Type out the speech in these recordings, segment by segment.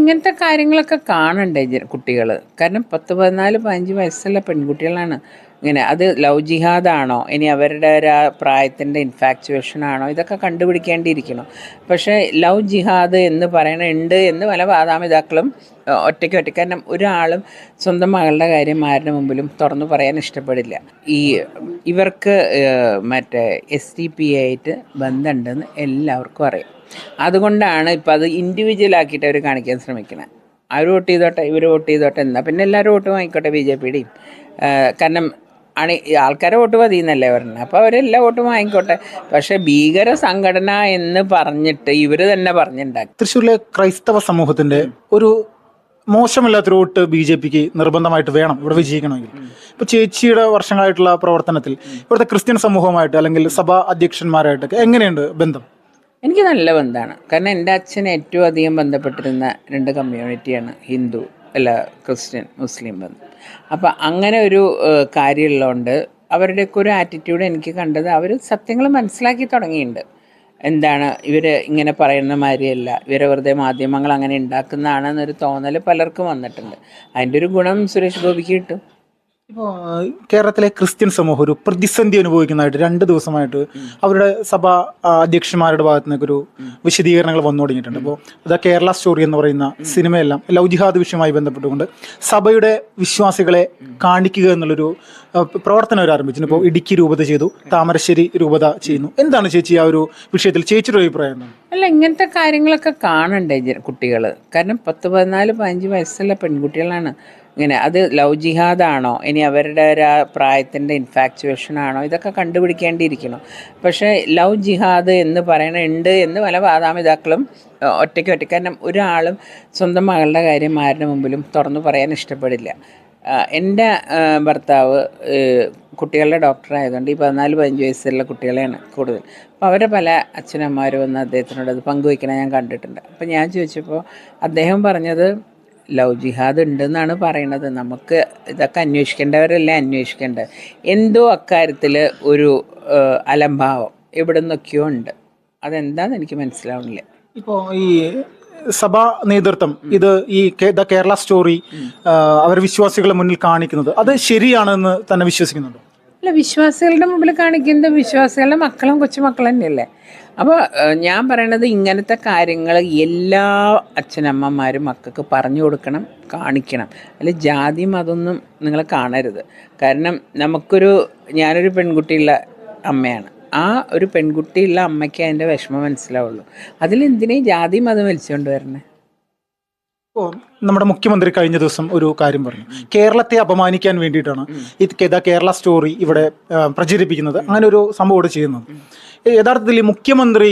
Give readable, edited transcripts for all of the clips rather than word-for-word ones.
ഇങ്ങനത്തെ കാര്യങ്ങളൊക്കെ കാണണ്ടേ കുട്ടികൾ? കാരണം 10, 14, 15 വയസ്സുള്ള പെൺകുട്ടികളാണ് ഇങ്ങനെ. അത് ലവ് ജിഹാദാണോ, ഇനി അവരുടെ ഒരു പ്രായത്തിൻ്റെ ഇൻഫാക്ച്വേഷൻ ആണോ, ഇതൊക്കെ കണ്ടുപിടിക്കേണ്ടിയിരിക്കണം. പക്ഷേ ലവ് ജിഹാദ് എന്ന് പറയണുണ്ട് എന്ന് പല മാതാപിതാക്കളും ഒറ്റയ്ക്ക് കാരണം ഒരാളും സ്വന്തം മകളുടെ കാര്യം ആരുടെ മുമ്പിലും തുറന്നു പറയാൻ ഇഷ്ടപ്പെടില്ല. ഇവർക്ക് മറ്റേ STP ആയിട്ട് ബന്ധമുണ്ടെന്ന് എല്ലാവർക്കും അറിയാം. അതുകൊണ്ടാണ് ഇപ്പം അത് ഇൻഡിവിജ്വലാക്കിയിട്ട് അവർ കാണിക്കാൻ ശ്രമിക്കുന്നത്. അവർ വോട്ട് ചെയ്തോട്ടെ, ഇവർ വോട്ട് ചെയ്തോട്ടെ, എന്നാൽ പിന്നെ എല്ലാവരും വോട്ട് വാങ്ങിക്കോട്ടെ BJPയുടെയും. കാരണം ആൾക്കാരെ വോട്ട് മതിയെന്നല്ലേ പറഞ്ഞത്. അപ്പോൾ അവരെല്ലാ വോട്ടും വാങ്ങിക്കോട്ടെ. പക്ഷേ ഭീകര സംഘടന എന്ന് പറഞ്ഞിട്ട് ഇവർ തന്നെ പറഞ്ഞുണ്ടാക്കി. തൃശ്ശൂരിലെ ക്രൈസ്തവ സമൂഹത്തിന്റെ ഒരു മോശമില്ലാത്തൊരു വോട്ട് BJPക്ക് നിർബന്ധമായിട്ട് വേണം ഇവിടെ വിജയിക്കണമെങ്കിൽ. ഇപ്പൊ ചേച്ചിയുടെ വർഷങ്ങളായിട്ടുള്ള പ്രവർത്തനത്തിൽ ഇവിടുത്തെ ക്രിസ്ത്യൻ സമൂഹമായിട്ട് അല്ലെങ്കിൽ സഭാ അധ്യക്ഷന്മാരായിട്ടൊക്കെ എങ്ങനെയുണ്ട് ബന്ധം? എനിക്ക് നല്ല ബന്ധമാണ്. കാരണം എൻ്റെ അച്ഛൻ ഏറ്റവും അധികം ബന്ധപ്പെട്ടിരുന്ന 2 കമ്മ്യൂണിറ്റിയാണ്, ഹിന്ദു അല്ല ക്രിസ്ത്യൻ മുസ്ലിം ബന്ധം. അപ്പം അങ്ങനെ ഒരു കാര്യമുള്ളതുകൊണ്ട് അവരുടെയൊക്കെ ഒരു ആറ്റിറ്റ്യൂഡ് എനിക്ക് കണ്ടത്, അവർ സത്യങ്ങൾ മനസ്സിലാക്കി തുടങ്ങിയിട്ടുണ്ട്. എന്താണ് ഇവർ ഇങ്ങനെ പറയുന്ന മാതിരിയല്ല, ഇവരെ വെറുതെ മാധ്യമങ്ങൾ അങ്ങനെ ഉണ്ടാക്കുന്നതാണെന്നൊരു തോന്നൽ പലർക്കും വന്നിട്ടുണ്ട്. അതിൻ്റെ ഒരു ഗുണം സുരേഷ് ഗോപിക്ക് കിട്ടും. ഇപ്പോൾ കേരളത്തിലെ ക്രിസ്ത്യൻ സമൂഹം ഒരു പ്രതിസന്ധി അനുഭവിക്കുന്നതായിട്ട് 2 ദിവസമായിട്ട് അവരുടെ സഭാ അധ്യക്ഷന്മാരുടെ ഭാഗത്തു നിന്നൊക്കെ ഒരു വിശദീകരണങ്ങൾ വന്നു തുടങ്ങിയിട്ടുണ്ട്. അപ്പോൾ അത് കേരള സ്റ്റോറി എന്ന് പറയുന്ന സിനിമയെല്ലാം ലവ് ജിഹാദ് വിഷയവുമായി ബന്ധപ്പെട്ടുകൊണ്ട് സഭയുടെ വിശ്വാസികളെ കാണിക്കുക എന്നുള്ളൊരു പ്രവർത്തനം അവർ ആരംഭിച്ചു. ഇപ്പോൾ ഇടുക്കി രൂപത ചെയ്തു, താമരശ്ശേരി രൂപത ചെയ്യുന്നു. എന്താണ് ചേച്ചി ആ ഒരു വിഷയത്തിൽ ചേച്ചിയുടെ അഭിപ്രായം? അല്ല, ഇങ്ങനത്തെ കാര്യങ്ങളൊക്കെ കാണണ്ടേ കുട്ടികൾ? കാരണം 10, 14, 15 വയസ്സുള്ള പെൺകുട്ടികളാണ് ഇങ്ങനെ. അത് ലവ് ജിഹാദാണോ, ഇനി അവരുടെ ഒരു പ്രായത്തിൻ്റെ ഇൻഫാക്ച്വേഷൻ ആണോ, ഇതൊക്കെ കണ്ടുപിടിക്കേണ്ടിയിരിക്കണം. പക്ഷേ ലവ് ജിഹാദ് എന്ന് പറയണുണ്ട് എന്ന് പല മാതാപിതാക്കളും ഒറ്റയ്ക്ക് കാരണം ഒരാളും സ്വന്തം മകളുടെ കാര്യം ആരുടെ മുമ്പിലും തുറന്നു പറയാൻ ഇഷ്ടപ്പെടില്ല. എൻ്റെ ഭർത്താവ് കുട്ടികളുടെ ഡോക്ടറായതുകൊണ്ട് ഈ 14, 15 വയസ്സുള്ള കുട്ടികളെയാണ് കൂടുതൽ. അപ്പോൾ അവരെ പല അച്ഛനമ്മമാരും വന്ന് അദ്ദേഹത്തിനോട് അത് പങ്കുവയ്ക്കണ ഞാൻ കണ്ടിട്ടുണ്ട്. അപ്പോൾ ഞാൻ ചോദിച്ചപ്പോൾ അദ്ദേഹം പറഞ്ഞത് ലവ് ജിഹാദ് ഉണ്ടെന്നാണ് പറയണത്. നമുക്ക് ഇതൊക്കെ അന്വേഷിക്കേണ്ടവരല്ലേ അന്വേഷിക്കേണ്ടത്. എന്തോ അക്കാര്യത്തിൽ ഒരു അലംഭാവം എവിടെ നിന്നൊക്കെയോ ഉണ്ട്. അതെന്താണെന്ന് എനിക്ക് മനസ്സിലാവുന്നില്ല. ഇപ്പോൾ ഈ സഭാ നേതൃത്വം ഇത് ഈ കേരള സ്റ്റോറി അവർ വിശ്വാസികളെ മുന്നിൽ കാണിക്കുന്നത് അത് ശരിയാണെന്ന് തന്നെ വിശ്വസിക്കുന്നുണ്ടോ? അല്ല, വിശ്വാസികളുടെ മുമ്പിൽ കാണിക്കുന്നത് വിശ്വാസികളുടെ മക്കളും കൊച്ചുമക്കളും തന്നെയല്ലേ. അപ്പോൾ ഞാൻ പറയണത് ഇങ്ങനത്തെ കാര്യങ്ങൾ എല്ലാ അച്ഛനമ്മമാരും മക്കൾക്ക് പറഞ്ഞു കൊടുക്കണം, കാണിക്കണം. അല്ല ജാതി മതമൊന്നും നിങ്ങൾ കാണരുത്. കാരണം ഞാനൊരു പെൺകുട്ടിയുള്ള അമ്മയാണ്. ആ ഒരു പെൺകുട്ടിയുള്ള അമ്മയ്ക്ക് അതിൻ്റെ വിഷമം മനസ്സിലാവുള്ളൂ. അതിലെന്തിനേ ജാതി മതം വലിച്ചുകൊണ്ട് വരണേ? ഇപ്പോൾ നമ്മുടെ മുഖ്യമന്ത്രി കഴിഞ്ഞ ദിവസം ഒരു കാര്യം പറഞ്ഞു, കേരളത്തെ അപമാനിക്കാൻ വേണ്ടിയിട്ടാണ് ഈ കേരള സ്റ്റോറി ഇവിടെ പ്രചരിപ്പിക്കുന്നത്, അങ്ങനെ ഒരു സംഭവം ഇവിടെ ചെയ്യുന്നത്. യഥാർത്ഥത്തിൽ ഈ മുഖ്യമന്ത്രി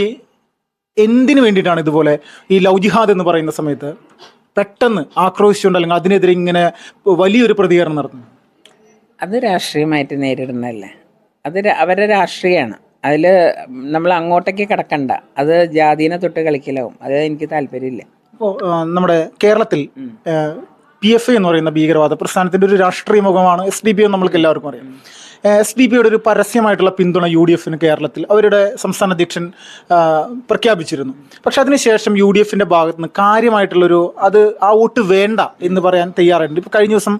എന്തിനു വേണ്ടിയിട്ടാണ് ഇതുപോലെ ഈ ലവ് ജിഹാദ് എന്ന് പറയുന്ന സമയത്ത് പെട്ടെന്ന് ആക്രോശിച്ചുകൊണ്ട് അല്ലെങ്കിൽ അതിനെതിരെ ഇങ്ങനെ വലിയൊരു പ്രതികരണം നടത്തുന്നത്? അത് രാഷ്ട്രീയമായിട്ട് നേരിടുന്നതല്ലേ. അത് അവരുടെ രാഷ്ട്രീയമാണ്. അതിൽ നമ്മൾ അങ്ങോട്ടേക്ക് കിടക്കണ്ട. അത് ജാതിനെ തൊട്ട് കളിക്കലാവും. അത് എനിക്ക് താല്പര്യമില്ല. ഇപ്പോൾ നമ്മുടെ കേരളത്തിൽ PFI എന്ന് പറയുന്ന ഭീകരവാദ പ്രസ്ഥാനത്തിൻ്റെ ഒരു രാഷ്ട്രീയ മുഖമാണ് SDP എന്ന് നമ്മൾക്ക് എല്ലാവർക്കും അറിയാം. SDP-യുടെ ഒരു പരസ്യമായിട്ടുള്ള പിന്തുണ UDF-ന് കേരളത്തിൽ അവരുടെ സംസ്ഥാന അധ്യക്ഷൻ പ്രഖ്യാപിച്ചിരുന്നു. പക്ഷെ അതിനുശേഷം UDF-ന്റെ ഭാഗത്ത് നിന്ന് കാര്യമായിട്ടുള്ളൊരു ആ വോട്ട് വേണ്ട എന്ന് പറയാൻ തയ്യാറായിട്ടുണ്ട്. ഇപ്പോൾ കഴിഞ്ഞ ദിവസം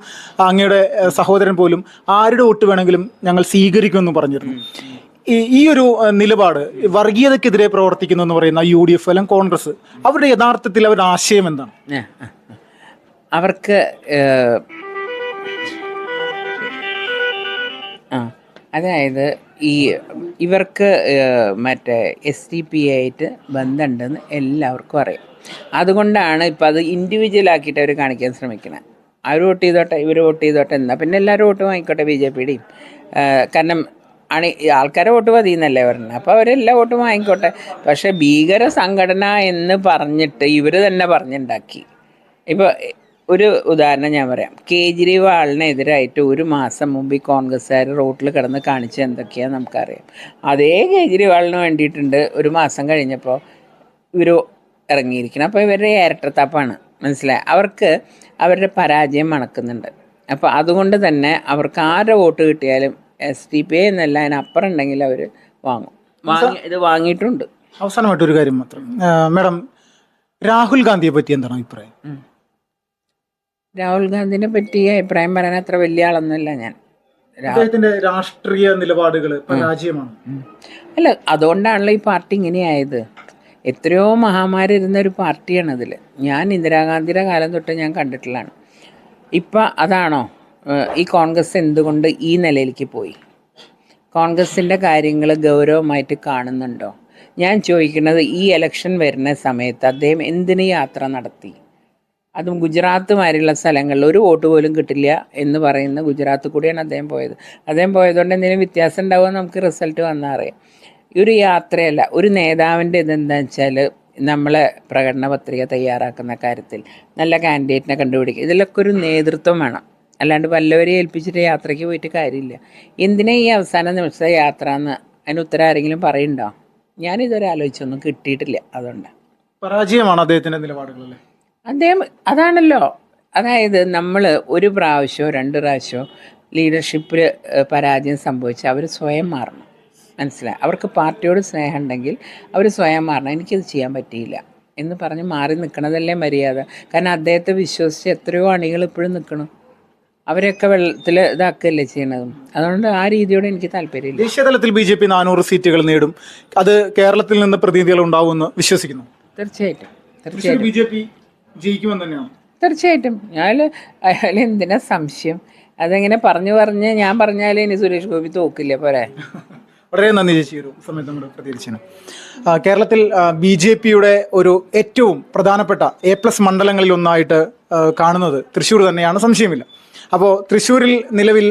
അങ്ങയുടെ സഹോദരൻ പോലും ആരുടെ വോട്ട് വേണമെങ്കിലും ഞങ്ങൾ സ്വീകരിക്കുമെന്ന് പറഞ്ഞിരുന്നു. ഈ ഒരു നിലപാട് വർഗീയതക്കെതിരെ പ്രവർത്തിക്കുന്നു എന്ന് പറയുന്ന UDF അല്ലെങ്കിൽ കോൺഗ്രസ്, അവരുടെ യഥാർത്ഥത്തിൽ അവരുടെ ആശയം എന്താണ്? അവർക്ക് അതായത് ഇവർക്ക് മറ്റേ STP ആയിട്ട് ബന്ധമുണ്ടെന്ന് എല്ലാവർക്കും അറിയാം. അതുകൊണ്ടാണ് ഇപ്പം അത് ഇൻഡിവിജ്വലാക്കിയിട്ട് അവർ കാണിക്കാൻ ശ്രമിക്കുന്നത്. അവർ വോട്ട് ചെയ്തോട്ടെ, ഇവർ വോട്ട് ചെയ്തോട്ടെ, എന്നാൽ പിന്നെ എല്ലാവരും വോട്ട് വാങ്ങിക്കോട്ടെ BJPയുടെയും. കാരണം ആൾക്കാരെ വോട്ട് മതിയെന്നല്ലേ പറഞ്ഞത്. അപ്പോൾ അവരെല്ലാ വോട്ടും വാങ്ങിക്കോട്ടെ. പക്ഷേ ഭീകര സംഘടന എന്ന് പറഞ്ഞിട്ട് ഇവർ തന്നെ പറഞ്ഞുണ്ടാക്കി. ഇപ്പോൾ ഒരു ഉദാഹരണം ഞാൻ പറയാം. കേജ്രിവാളിനെതിരായിട്ട് 1 മാസം മുമ്പ് ഈ കോൺഗ്രസ്സുകാർ റോട്ടിൽ കിടന്ന് കാണിച്ചത് എന്തൊക്കെയാണെന്ന് നമുക്കറിയാം. അതേ കേജ്രിവാളിന് വേണ്ടിയിട്ടുണ്ട് 1 മാസം കഴിഞ്ഞപ്പോൾ ഇവർ ഇറങ്ങിയിരിക്കണം. അപ്പോൾ ഇവരുടെ ഇരട്ടത്താപ്പാണ്, മനസ്സിലായി. അവർക്ക് അവരുടെ പരാജയം മണക്കുന്നുണ്ട്. അപ്പോൾ അതുകൊണ്ട് തന്നെ അവർക്ക് ആരുടെ വോട്ട് കിട്ടിയാലും SDP എന്നല്ല അതിനപ്പുറം ഉണ്ടെങ്കിൽ അവർ വാങ്ങിയിട്ടുണ്ട്. അവസാനമായിട്ടൊരു കാര്യം മാത്രം മാഡം, രാഹുൽ ഗാന്ധിയെ പറ്റി എന്താണ് അഭിപ്രായം? രാഹുൽ ഗാന്ധിനെ പറ്റി അഭിപ്രായം പറയാൻ അത്ര വലിയ ആളൊന്നുമില്ല ഞാൻ. അദ്ദേഹത്തിന്റെ രാഷ്ട്രീയ നിലപാടുകൾ പരാജയമാണ്. അല്ല, അതുകൊണ്ടാണല്ലോ ഈ പാർട്ടി ഇങ്ങനെയായത്. എത്രയോ മഹാമാരിരുന്ന ഒരു പാർട്ടിയാണ് അതിൽ. ഞാൻ ഇന്ദിരാഗാന്ധിയുടെ കാലം തൊട്ട് ഞാൻ കണ്ടിട്ടുള്ളതാണ്. ഇപ്പം അതാണോ ഈ കോൺഗ്രസ് എന്തുകൊണ്ട് ഈ നിലയിലേക്ക് പോയി? കോൺഗ്രസിൻ്റെ കാര്യങ്ങൾ ഗൗരവമായിട്ട് കാണുന്നുണ്ടോ? ഞാൻ ചോദിക്കുന്നത്, ഈ ഇലക്ഷൻ വരുന്ന സമയത്ത് അദ്ദേഹം എന്തിന് യാത്ര നടത്തി? അതും ഗുജറാത്ത് മാതിരിയുള്ള സ്ഥലങ്ങളിൽ ഒരു വോട്ട് പോലും കിട്ടില്ല എന്ന് പറയുന്ന ഗുജറാത്ത് കൂടിയാണ് അദ്ദേഹം പോയത്. അദ്ദേഹം പോയതുകൊണ്ട് എന്തെങ്കിലും വ്യത്യാസം ഉണ്ടാവുമെന്ന് നമുക്ക് റിസൾട്ട് വന്നാൽ അറിയാം. ഈ ഒരു യാത്രയല്ല, ഒരു നേതാവിൻ്റെ ഇതെന്താണെന്ന് വെച്ചാൽ നമ്മളെ പ്രകടന പത്രിക തയ്യാറാക്കുന്ന കാര്യത്തിൽ നല്ല കാൻഡിഡേറ്റിനെ കണ്ടുപിടിക്കുക. ഇതിലൊക്കെ ഒരു നേതൃത്വം വേണം. അല്ലാണ്ട് വല്ലവരെ ഏൽപ്പിച്ചിട്ട് യാത്രയ്ക്ക് പോയിട്ട് കാര്യമില്ല. എന്തിനാ ഈ അവസാന നിമിഷ യാത്ര എന്ന് അതിന് ഉത്തരം ആരെങ്കിലും പറയുന്നുണ്ടോ? ഞാനിതുവരെ ആലോചിച്ചൊന്നും കിട്ടിയിട്ടില്ല. അതുകൊണ്ട് പരാജയമാണ് അദ്ദേഹത്തിന്റെ നിലപാടുകളല്ലേ? അദ്ദേഹം അതാണല്ലോ, അതായത് നമ്മൾ ഒരു പ്രാവശ്യമോ 2 പ്രാവശ്യമോ ലീഡർഷിപ്പിൽ പരാജയം സംഭവിച്ചാൽ അവർ സ്വയം മാറണം. മനസ്സിലായി? അവർക്ക് പാർട്ടിയോട് സ്നേഹം ഉണ്ടെങ്കിൽ അവർ സ്വയം മാറണം. എനിക്കത് ചെയ്യാൻ പറ്റിയില്ല എന്ന് പറഞ്ഞ് മാറി നിൽക്കണതല്ലേ മര്യാദ. കാരണം അദ്ദേഹത്തെ വിശ്വസിച്ച് എത്രയോ അണികൾ ഇപ്പോഴും നിൽക്കണം. അവരെയൊക്കെ വെള്ളത്തിൽ ഇതാക്കുകയല്ലേ ചെയ്യണതും. അതുകൊണ്ട് ആ രീതിയോട് എനിക്ക് താല്പര്യമില്ല. ദേശീയ തലത്തിൽ BJP 400 സീറ്റുകൾ നേടും. അത് കേരളത്തിൽ നിന്ന് പ്രതിനിധികൾ ഉണ്ടാവുമെന്ന് വിശ്വസിക്കുന്നു. തീർച്ചയായിട്ടും BJP ജയിക്കുമെന്ന് തന്നെയാണ്. തീർച്ചയായിട്ടും. അയാൾ എന്തിനാ സംശയം? അതെങ്ങനെ പറഞ്ഞ് ഞാൻ പറഞ്ഞാലേ ഇനി സുരേഷ് ഗോപി തോക്കില്ല പോരെ. വളരെ നന്ദി ചേച്ചി, ഒരു സമയത്ത് നമ്മൾ പ്രതികരിച്ചു. കേരളത്തിൽ BJPയുടെ ഒരു ഏറ്റവും പ്രധാനപ്പെട്ട A+ മണ്ഡലങ്ങളിൽ ഒന്നായിട്ട് കാണുന്നത് തൃശ്ശൂർ തന്നെയാണ്, സംശയമില്ല. അപ്പോൾ തൃശ്ശൂരിൽ നിലവിൽ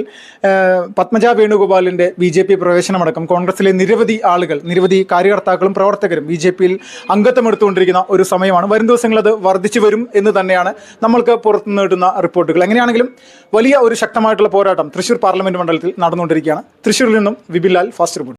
പത്മജ വേണുഗോപാലിൻ്റെ BJP പ്രവേശനമടക്കം കോൺഗ്രസിലെ നിരവധി ആളുകൾ, നിരവധി കാര്യകർത്താക്കളും പ്രവർത്തകരും BJPയിൽ അംഗത്വം എടുത്തുകൊണ്ടിരിക്കുന്ന ഒരു സമയമാണ്. വരും ദിവസങ്ങളിൽ അത് വർദ്ധിച്ചു വരും എന്ന് തന്നെയാണ് നമ്മൾക്ക് പുറത്തുനിന്ന് കിട്ടുന്ന റിപ്പോർട്ടുകൾ. എങ്ങനെയാണെങ്കിലും വലിയ ഒരു ശക്തമായിട്ടുള്ള പോരാട്ടം തൃശ്ശൂർ പാർലമെൻറ്റ് മണ്ഡലത്തിൽ നടന്നുകൊണ്ടിരിക്കുകയാണ്. തൃശ്ശൂരിൽ നിന്നും വിപിൻ ലാൽ, ഫാസ്റ്റ് റിപ്പോർട്ട്.